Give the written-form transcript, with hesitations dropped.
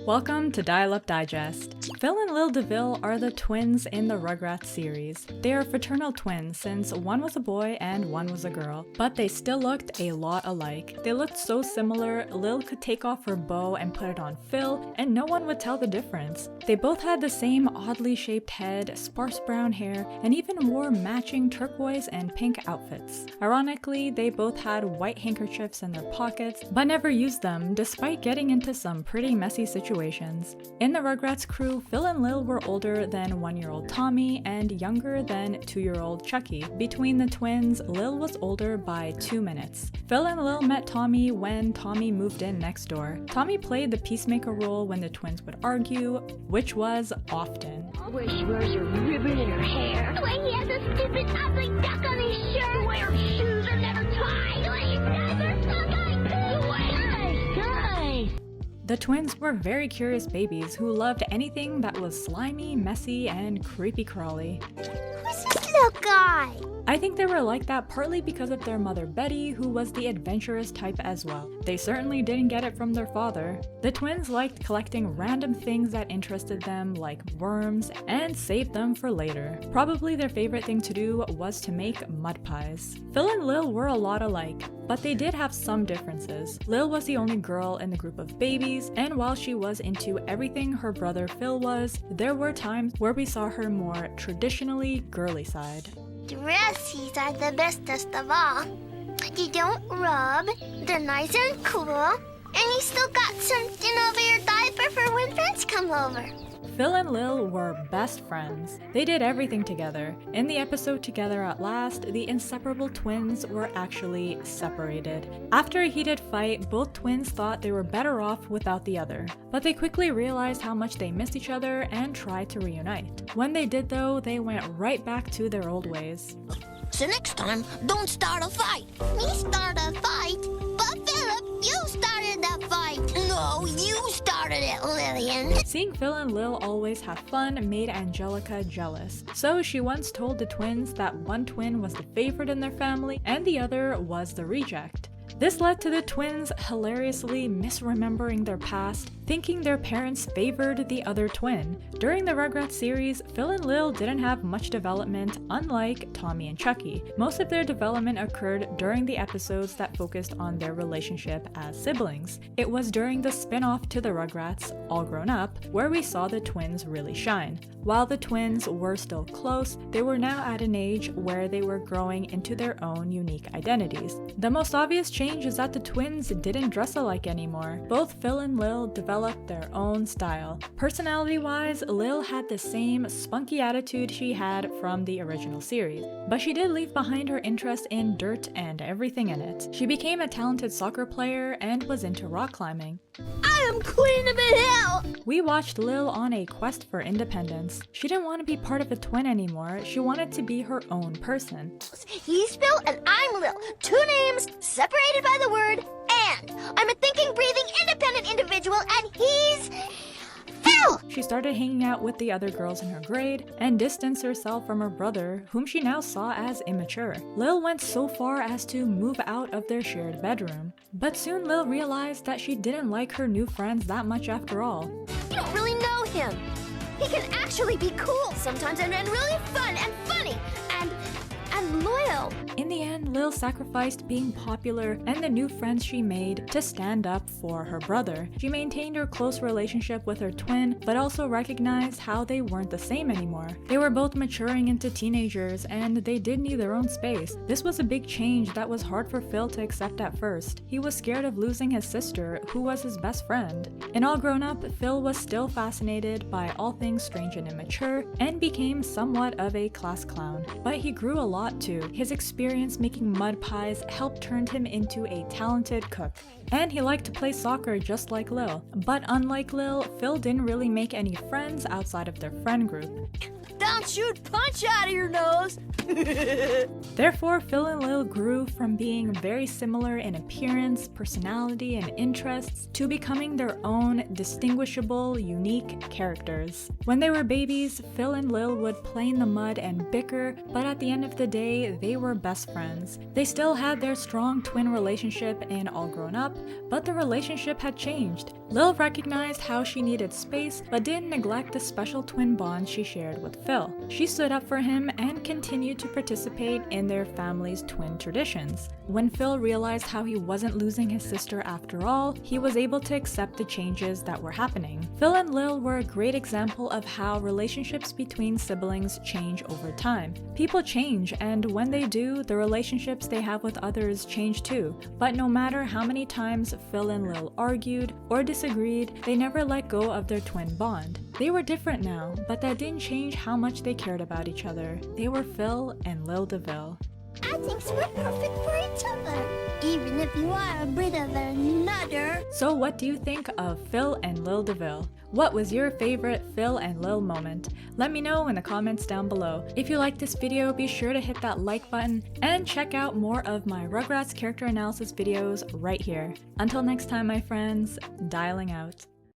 Welcome to Dial Up Digest. Phil and Lil DeVille are the twins in the Rugrats series. They are fraternal twins since one was a boy and one was a girl, but they still looked a lot alike. They looked so similar, Lil could take off her bow and put it on Phil, and no one would tell the difference. They both had the same oddly shaped head, sparse brown hair, and even wore matching turquoise and pink outfits. Ironically, they both had white handkerchiefs in their pockets, but never used them, despite getting into some pretty messy situations. In the Rugrats crew, Phil and Lil were older than 1-year-old Tommy and younger than 2-year-old Chucky. Between the twins, Lil was older by 2 minutes. Phil and Lil met Tommy when Tommy moved in next door. Tommy played the peacemaker role when the twins would argue, which was often. Where she wears her ribbon in her hair. When he has a stupid ugly duck on his shirt. Where shoes are never tied. When he never suck Guys! The twins were very curious babies who loved anything that was slimy, messy, and creepy crawly. Who's this little guy? I think they were like that partly because of their mother Betty, who was the adventurous type as well. They certainly didn't get it from their father. The twins liked collecting random things that interested them, like worms, and saved them for later. Probably their favorite thing to do was to make mud pies. Phil and Lil were a lot alike, but they did have some differences. Lil was the only girl in the group of babies, and while she was into everything her brother Phil was, there were times where we saw her more traditionally girly side. Dressies are the bestest of all. You don't rub, they're nice and cool, and you still got something over your diaper for when friends come over. Phil and Lil were best friends. They did everything together. In the episode Together at Last, the inseparable twins were actually separated. After a heated fight, both twins thought they were better off without the other. But they quickly realized how much they missed each other and tried to reunite. When they did though, they went right back to their old ways. So next time, don't start a fight. Me start a fight? But Philip, you started the fight. No, you started it, Lillian. Seeing Phil and Lil always have fun made Angelica jealous. So she once told the twins that one twin was the favorite in their family and the other was the reject. This led to the twins hilariously misremembering their past, thinking their parents favored the other twin. During the Rugrats series, Phil and Lil didn't have much development, unlike Tommy and Chucky. Most of their development occurred during the episodes that focused on their relationship as siblings. It was during the spin-off to the Rugrats, All Grown Up, where we saw the twins really shine. While the twins were still close, they were now at an age where they were growing into their own unique identities. The most obvious change is that the twins didn't dress alike anymore. Both Phil and Lil developed their own style. Personality-wise, Lil had the same spunky attitude she had from the original series, but she did leave behind her interest in dirt and everything in it. She became a talented soccer player and was into rock climbing. I am queen of the hill! We watched Lil on a quest for independence. She didn't want to be part of a twin anymore, she wanted to be her own person. He's Phil and I'm Lil. 2 names separated by the word and. I'm a thinking, breathing, independent individual and he's Phil! She started hanging out with the other girls in her grade and distanced herself from her brother, whom she now saw as immature. Lil went so far as to move out of their shared bedroom. But soon Lil realized that she didn't like her new friends that much after all. You don't really know him. He can actually be cool sometimes and really fun and funny and loyal. In the end, Lil sacrificed being popular and the new friends she made to stand up for her brother. She maintained her close relationship with her twin, but also recognized how they weren't the same anymore. They were both maturing into teenagers and they did need their own space. This was a big change that was hard for Phil to accept at first. He was scared of losing his sister, who was his best friend. In All Grown Up, Phil was still fascinated by all things strange and immature and became somewhat of a class clown. But he grew a lot too. His experience making mud pies helped turn him into a talented cook. And he liked to play soccer just like Lil. But unlike Lil, Phil didn't really make any friends outside of their friend group. The don't shoot punch out of your nose. Therefore, Phil and Lil grew from being very similar in appearance, personality, and interests to becoming their own distinguishable, unique characters. When they were babies, Phil and Lil would play in the mud and bicker, but at the end of the day, they were best friends. They still had their strong twin relationship in All Grown Up, but the relationship had changed. Lil recognized how she needed space, but didn't neglect the special twin bond she shared with Phil. She stood up for him and continued to participate in their family's twin traditions. When Phil realized how he wasn't losing his sister after all, he was able to accept the changes that were happening. Phil and Lil were a great example of how relationships between siblings change over time. People change, and when they do, the relationships they have with others change too. But no matter how many times Phil and Lil argued or disagreed, they never let go of their twin bond. They were different now, but that didn't change how much they cared about each other. They were Phil and Lil DeVille. I think we're perfect for each other, even if you are a bit of a nutter. So what do you think of Phil and Lil DeVille? What was your favorite Phil and Lil moment? Let me know in the comments down below. If you liked this video, be sure to hit that like button and check out more of my Rugrats character analysis videos right here. Until next time, my friends, dialing out.